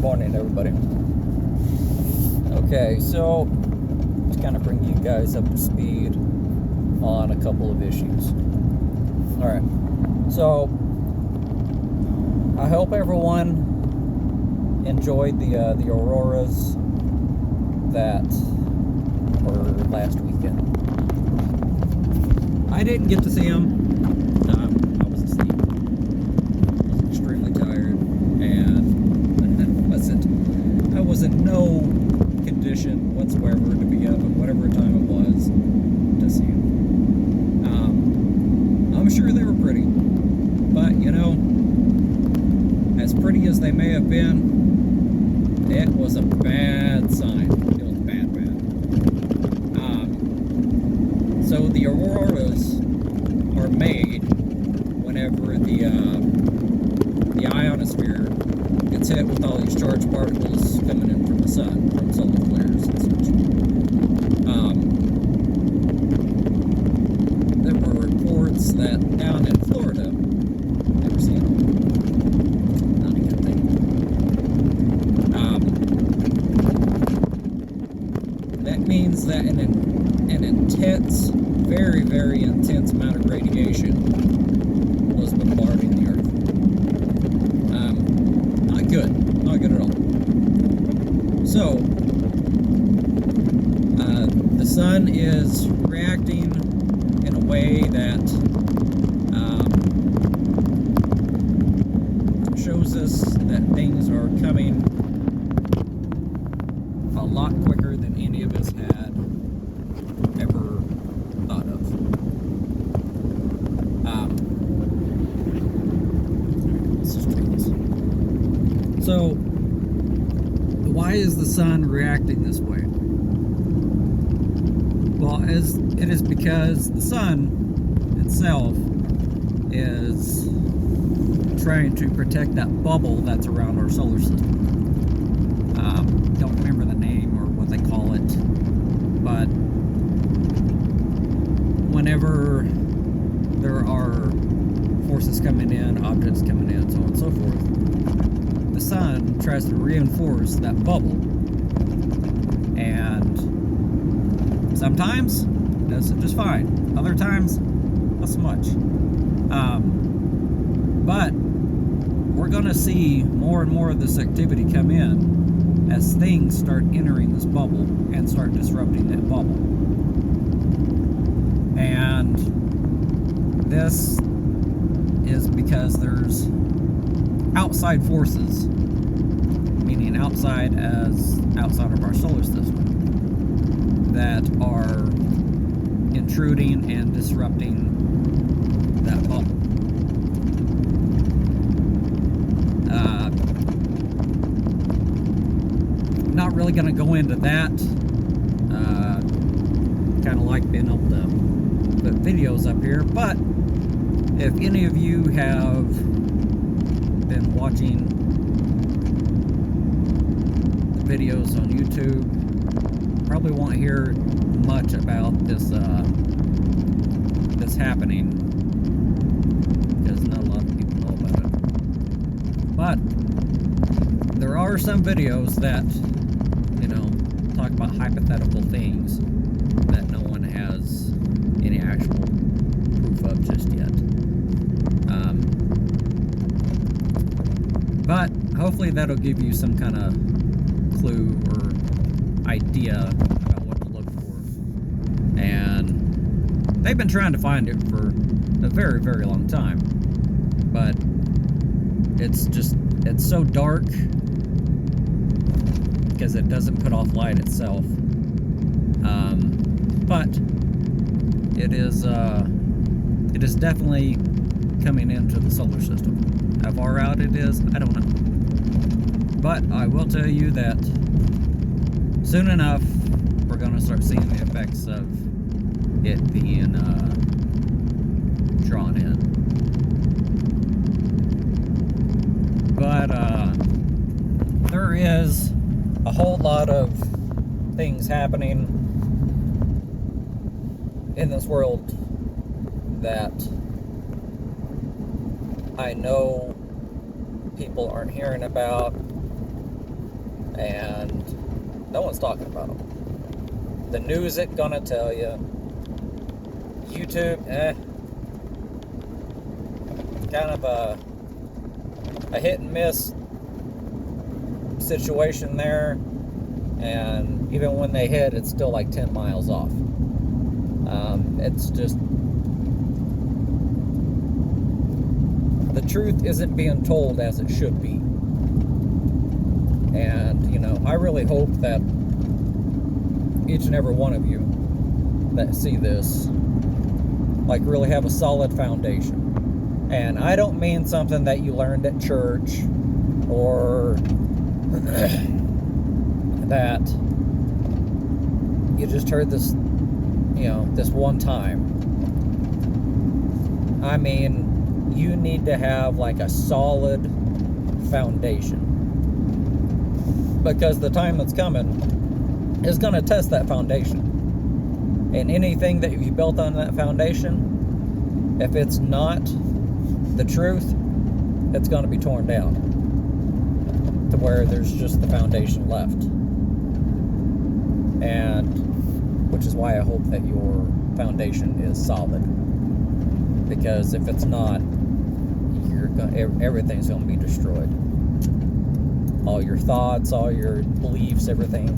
morning, everybody. Okay, so to kind of bring you guys up to speed on a couple of issues. Alright, so I hope everyone enjoyed the auroras that were last weekend. I didn't get to see them. I was asleep. I was extremely tired, and I was in no condition whatsoever to be up at whatever time it was to see them. I'm sure they were pretty, but as pretty as they may have been, it was a bad sign. It was bad. So the auroras are made whenever the ionosphere gets hit with all these charged particles coming in from the sun, from solar flares and such. There were reports that down in Florida, never seen them. Not a good thing. That means that an intense, very, very intense amount of radiation was bombarding the Earth. Not good at all. So, the sun is reacting in a way that shows us that things are coming a lot quicker than any of us had ever thought of. Let's just try this. So, why is the sun reacting this way? Well, it is because the sun itself is trying to protect that bubble that's around our solar system. Don't remember the name or what they call it, but whenever there are forces coming in, objects coming in, so on and so forth, the sun tries to reinforce that bubble. And sometimes it does it just fine. Other times, not so much. But we're going to see more and more of this activity come in as things start entering this bubble and start disrupting that bubble. And this is because there's outside forces, meaning outside of our solar system, that are intruding and disrupting that bubble. Not really going to go into that. Kind of like being able to put videos up here, but if any of you have been watching the videos on YouTube, probably won't hear much about this happening, because not a lot of people know about it. But there are some videos that talk about hypothetical things that no one has any actual proof of just yet. But hopefully that'll give you some kind of clue or idea about what to look for. And they've been trying to find it for a very, very long time. But it's so dark because it doesn't put off light itself. But it is definitely coming into the solar system. How far out it is, I don't know. But I will tell you that soon enough, we're going to start seeing the effects of it being drawn in. But there is a whole lot of things happening in this world that I know people aren't hearing about, and no one's talking about them. The news ain't gonna tell you. YouTube, kind of a hit and miss situation there, and even when they hit, it's still like 10 miles off. It's just, the truth isn't being told as it should be. And, you know, I really hope that each and every one of you that see this, like, really have a solid foundation. And I don't mean something that you learned at church, or that you just heard this, you know, this one time. I mean, you need to have like a solid foundation, because the time that's coming is going to test that foundation. And anything that you built on that foundation, if it's not the truth, it's going to be torn down to where there's just the foundation left. And which is why I hope that your foundation is solid, because if it's not, everything's going to be destroyed. All your thoughts, all your beliefs, everything,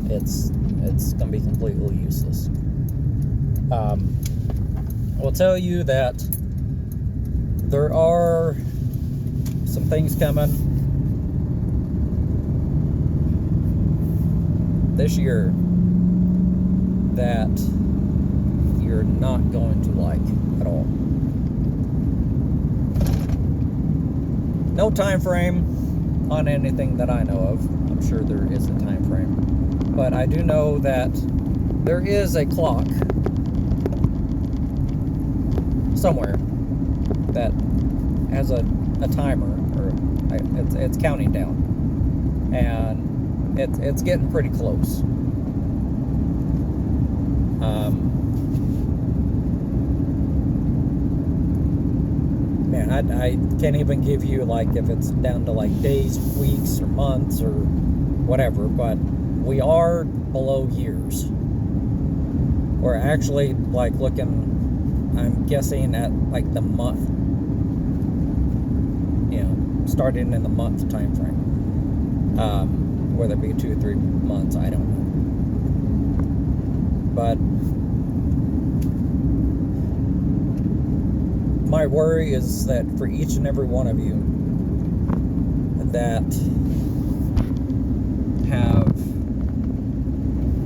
it's going to be completely useless. I'll tell you that there are some things coming this year that you're not going to like at all. No time frame on anything that I know of. I'm sure there is a time frame, but I do know that there is a clock somewhere that has a timer, or it's counting down, and it's getting pretty close. Man, I can't even give you, like, if it's down to like days, weeks, or months, or whatever, but we are below years. We're actually, like, looking, I'm guessing, at like the month, you know, starting in the month time frame. Whether it be 2 or 3 months, I don't know. But my worry is that for each and every one of you that have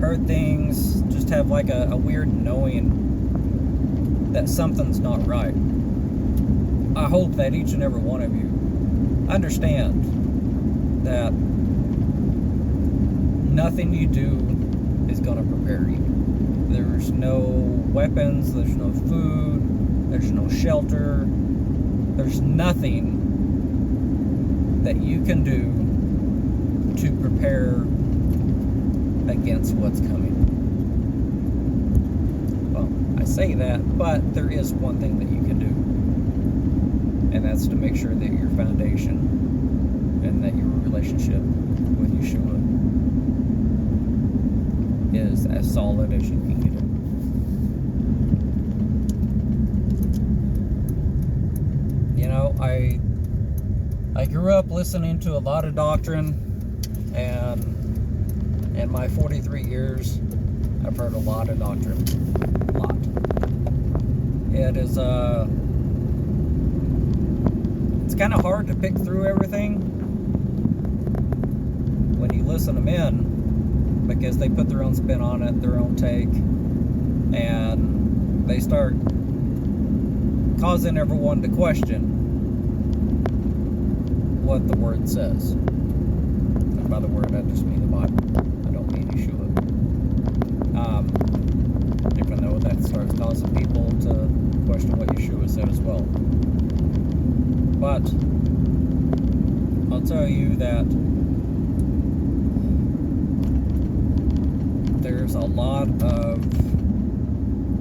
heard things, just have like a weird knowing that something's not right, I hope that each and every one of you understand that nothing you do is going to prepare you. There's no weapons, there's no food, there's no shelter, there's nothing that you can do to prepare against what's coming. Well, I say that, but there is one thing that you can do, and that's to make sure that your foundation and that your relationship with Yeshua is as solid as you can get it. You know, I grew up listening to a lot of doctrine, and in my 43 years, I've heard a lot of doctrine. A lot. It is, it's kind of hard to pick through everything when you listen to men, because they put their own spin on it, their own take, and they start causing everyone to question what the word says. And by the word, I just mean the Bible. I don't mean Yeshua. Even though that starts causing people to question what Yeshua said as well. But I'll tell you that there's a lot of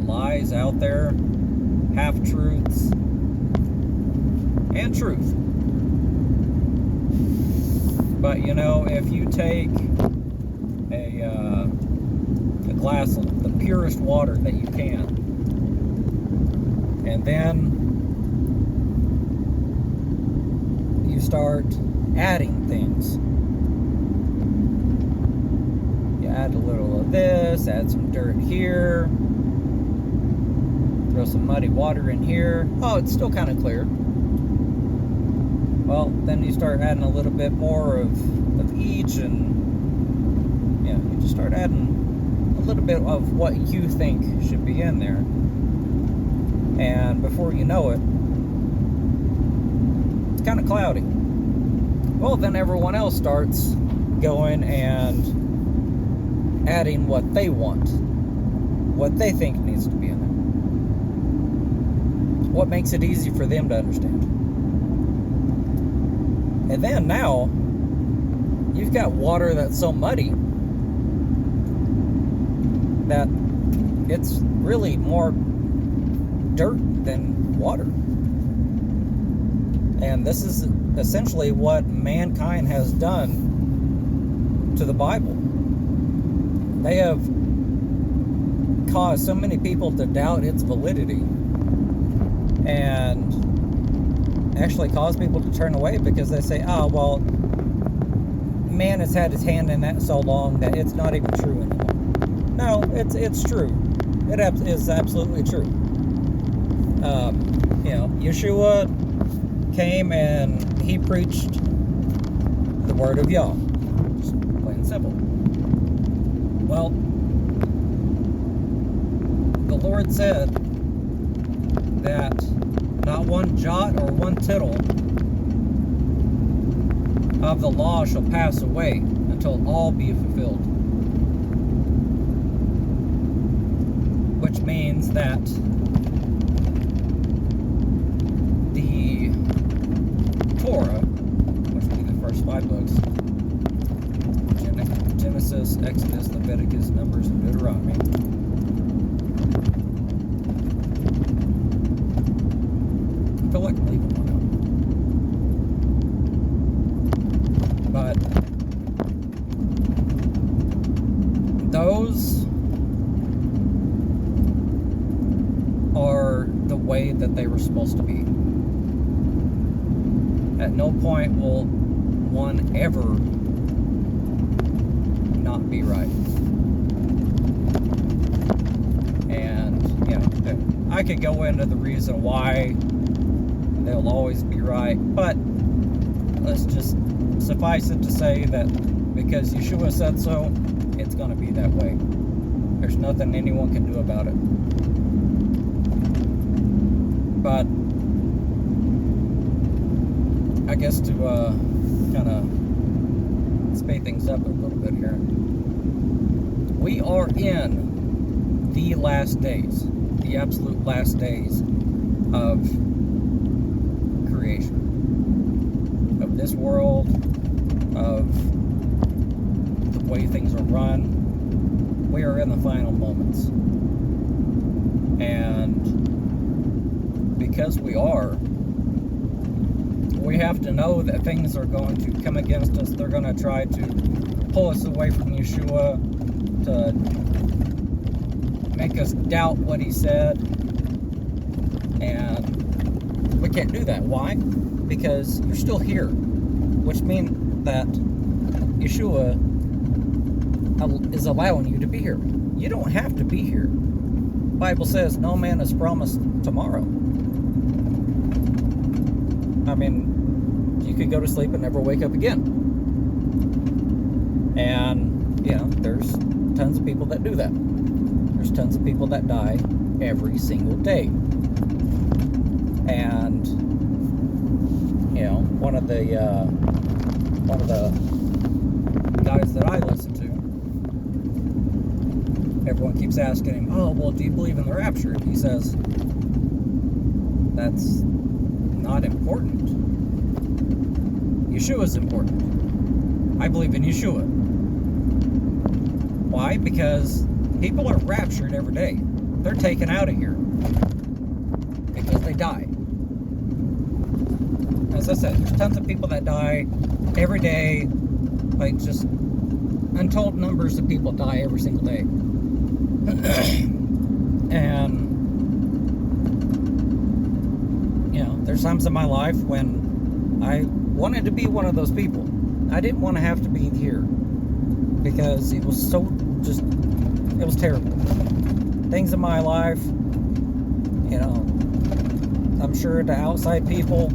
lies out there, half-truths, and truth. But you know, if you take a glass of the purest water that you can, and then you start adding things. You add a little of this, add some dirt here, throw some muddy water in here. Oh, it's still kind of clear. Well, then you start adding a little bit more of each, and yeah, you just start adding a little bit of what you think should be in there. And before you know it, it's kind of cloudy. Well, then everyone else starts going and adding what they want, what they think needs to be in there, what makes it easy for them to understand. And then now, you've got water that's so muddy that it's really more dirt than water. And this is essentially what mankind has done to the Bible. They have caused so many people to doubt its validity, and actually cause people to turn away because they say, oh, well, man has had his hand in that so long that it's not even true anymore. No, it's true. It is absolutely true. You know, Yeshua came and he preached the word of Yah. Just plain and simple. Well, the Lord said that not one jot or one tittle of the law shall pass away until all be fulfilled. Which means that the Torah, which would be the first 5 books, Genesis, Exodus, Leviticus, Numbers, and Deuteronomy, I feel like I'm leaving one out. But those are the way that they were supposed to be. At no point will one ever not be right. And, you know, I could go into the reason why they'll always be right, but let's just suffice it to say that because Yeshua said so, it's going to be that way. There's nothing anyone can do about it. But I guess to kind of speed things up a little bit here, we are in the last days, the absolute last days of creation, of this world, of the way things are run. We are in the final moments. And because we are, we have to know that things are going to come against us. They're going to try to pull us away from Yeshua, to make us doubt what he said. And we can't do that. Why? Because you're still here, which means that Yeshua is allowing you to be here. You don't have to be here. The Bible says no man is promised tomorrow. I mean, you could go to sleep and never wake up again. And, you know, there's tons of people that do that. There's tons of people that die every single day. And, you know, one of the guys that I listen to, everyone keeps asking him, oh, well, do you believe in the rapture? And he says, that's not important. Yeshua is important. I believe in Yeshua. Why? Because people are raptured every day. They're taken out of here because they die. As I said, there's tons of people that die every day Like, just untold numbers of people die every single day. And, you know, there's times in my life when I wanted to be one of those people. I didn't want to have to be here because it was so just, it was terrible. Things in my life, you know, I'm sure to outside people,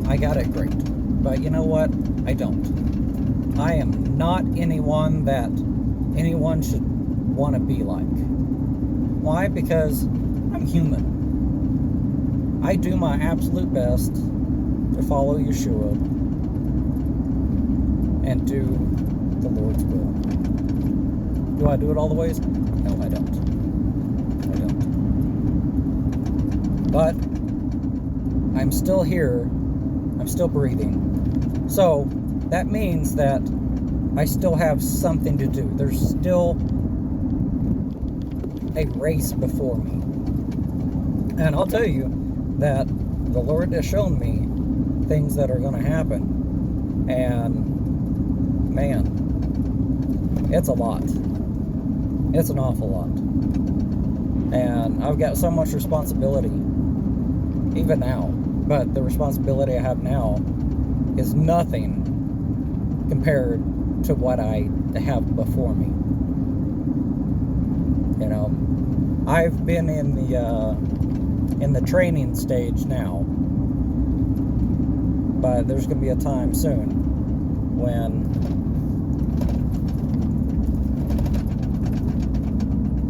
I got it great. But you know what? I don't. I am not anyone that anyone should want to be like. Why? Because I'm human. I do my absolute best to follow Yeshua and do the Lord's will. Do I do it all the ways? No, I don't. I don't. But I'm still here. I'm still breathing. So that means that I still have something to do. There's still a race before me. And I'll tell you that the Lord has shown me things that are going to happen. And man, it's a lot. It's an awful lot. And I've got so much responsibility, even now. But the responsibility I have now is nothing compared to what I have before me. You know, I've been in the training stage now, but there's going to be a time soon when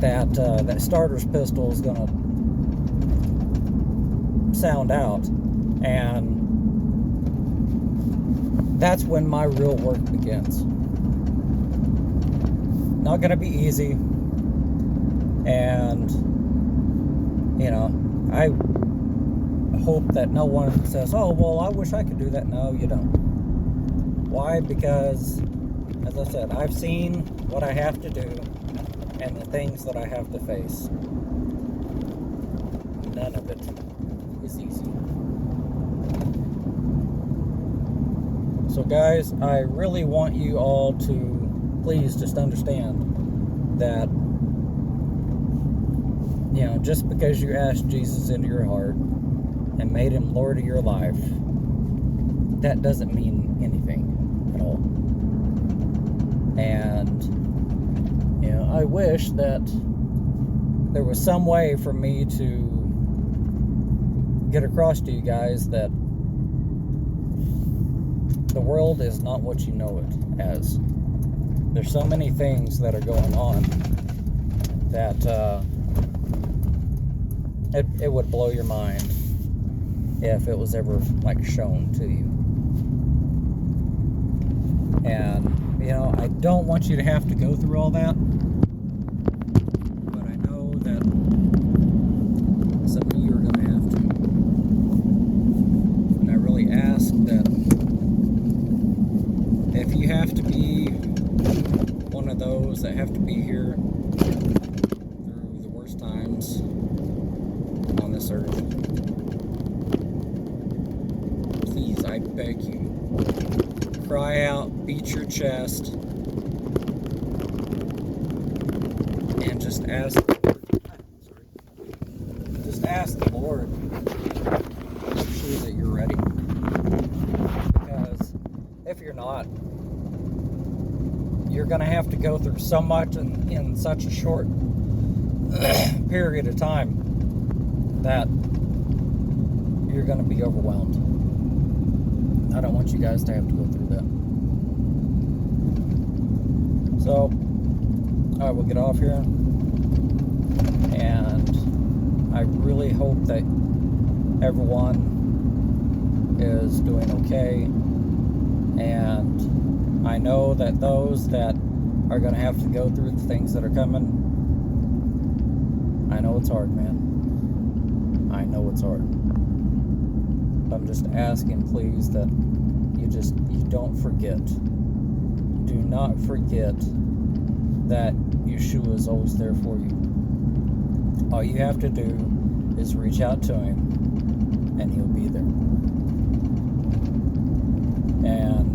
that starter's pistol is going to sound out, and that's when my real work begins. Not going to be easy, and you know, I hope that no one says, oh, well, I wish I could do that. No, you don't. Why? Because, as I said, I've seen what I have to do and the things that I have to face. None of it is easy. So guys, I really want you all to please just understand that, you know, just because you asked Jesus into your heart and made him Lord of your life, that doesn't mean anything at all. And, you know, I wish that there was some way for me to get across to you guys that the world is not what you know it as. There's so many things that are going on that it would blow your mind if it was ever like shown to you. And you know, I don't want you to have to go through all that, but I know that some of you are going to have to. And I really ask that if you have to be one of those that have to be here through the worst times on this earth, please, I beg you, cry out, beat your chest, and just ask the Lord to see that you're ready. Because if you're not, you're going to have to go through so much in such a short period of time that you're going to be overwhelmed. I don't want you guys to have to go through that. So, I will get off here, and I really hope that everyone is doing okay, and I know that those that are going to have to go through the things that are coming, I know it's hard, man. I know it's hard. I'm just asking, please, that you don't forget. Do not forget that Yeshua is always there for you. All you have to do is reach out to him, and he'll be there. And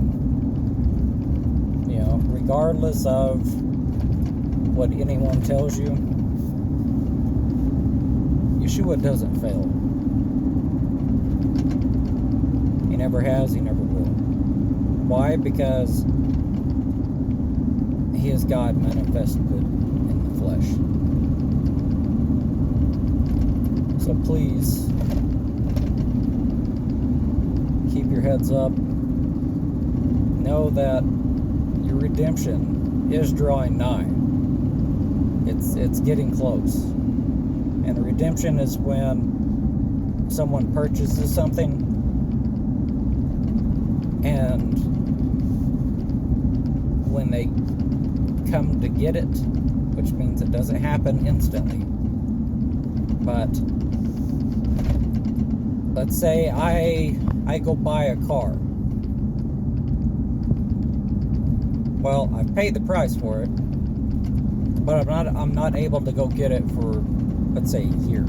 regardless of what anyone tells you, Yeshua doesn't fail. He never has, he never will. Why? Because he is God manifested in the flesh. So please, keep your heads up. Know that your redemption is drawing nigh. It's getting close. And redemption is when someone purchases something and when they come to get it, which means it doesn't happen instantly. But let's say I go buy a car. Well, I've paid the price for it, but I'm not able to go get it for, let's say, a year.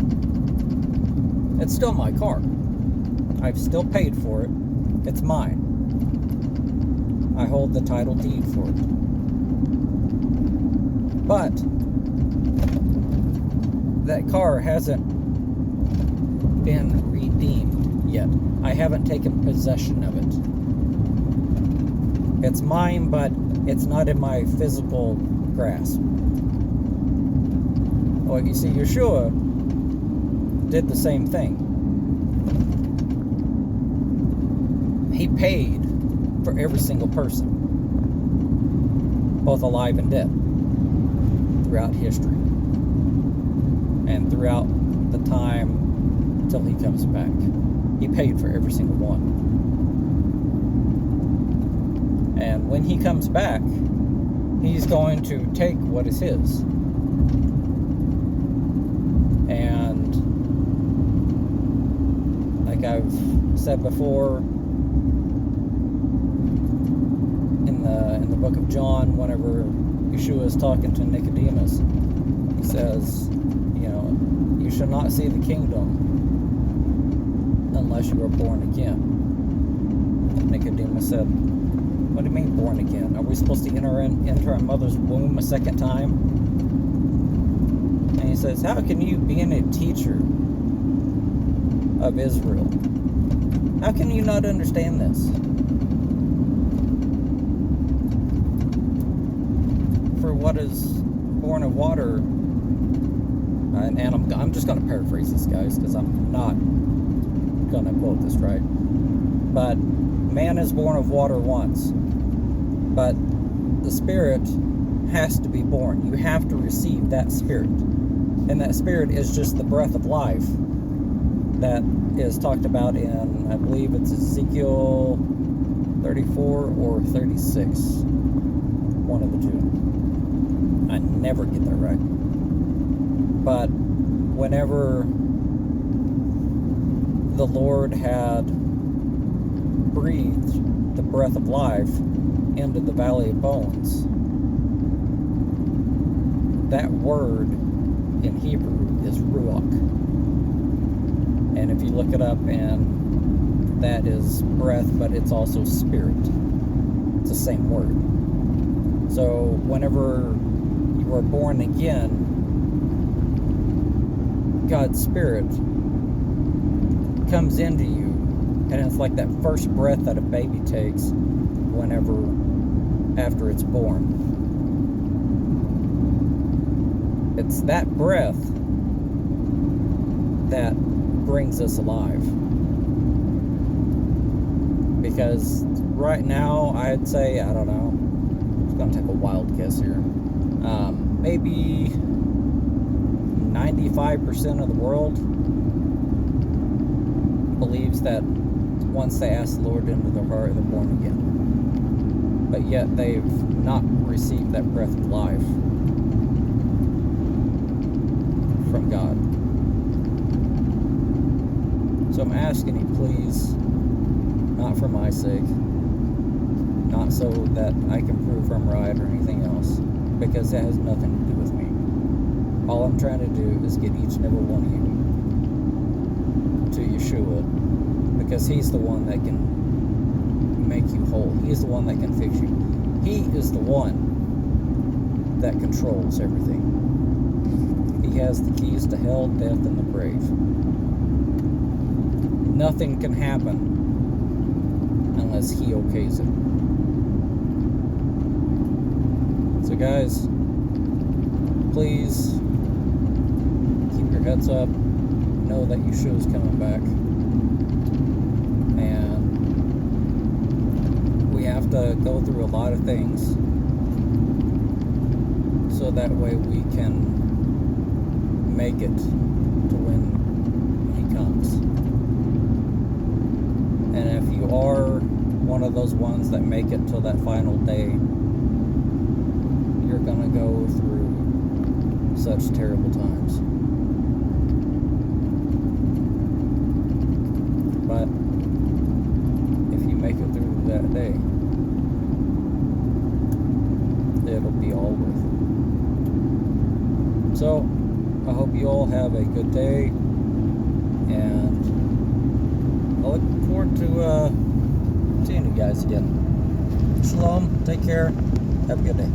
It's still my car. I've still paid for it. It's mine. I hold the title deed for it. But that car hasn't been redeemed yet. I haven't taken possession of it. It's mine, but it's not in my physical grasp. Well, you see, Yeshua did the same thing. He paid for every single person, both alive and dead, throughout history and throughout the time till he comes back. He paid for every single one. And when he comes back, he's going to take what is his. And like I've said before, in the book of John, whenever Yeshua is talking to Nicodemus, he says, you shall not see the kingdom unless you are born again. And Nicodemus said, what do you mean born again? Are we supposed to enter our mother's womb a second time? And he says, how can you, being a teacher of Israel, how can you not understand this? For what is born of water, and I'm just going to paraphrase this, guys, because I'm not going to quote this right. But man is born of water once, but the Spirit has to be born. You have to receive that Spirit. And that Spirit is just the breath of life that is talked about in, I believe it's Ezekiel 34 or 36. One of the two. I never get that right. But whenever the Lord had breathed the breath of life into the valley of bones, that word in Hebrew is ruach. And if you look it up, and that is breath, but it's also spirit. It's the same word. So whenever you are born again, God's Spirit comes into you, and it's like that first breath that a baby takes after it's born. It's that breath that brings us alive. Because right now, I'd say, I don't know, I'm just going to take a wild guess here. Maybe 95% of the world believes that once they ask the Lord into their heart, they're born again. But yet they've not received that breath of life from God. So I'm asking you, please, not for my sake, not so that I can prove I'm right or anything else, because that has nothing to do with me. All I'm trying to do is get each and every one of you to Yeshua, because he's the one that can make you whole. He's the one that can fix you. He is the one that controls everything. He has the keys to hell, death, and the grave. Nothing can happen unless he okays it. So guys, please keep your heads up. Know that Yeshua's coming back. And we have to go through a lot of things so that way we can make it to when he comes. And if you are one of those ones that make it till that final day, you're gonna go through such terrible times. But if you make it through that day, it'll be all worth it. So I hope you all have a good day, and I look forward to seeing you guys again. Shalom, take care, have a good day.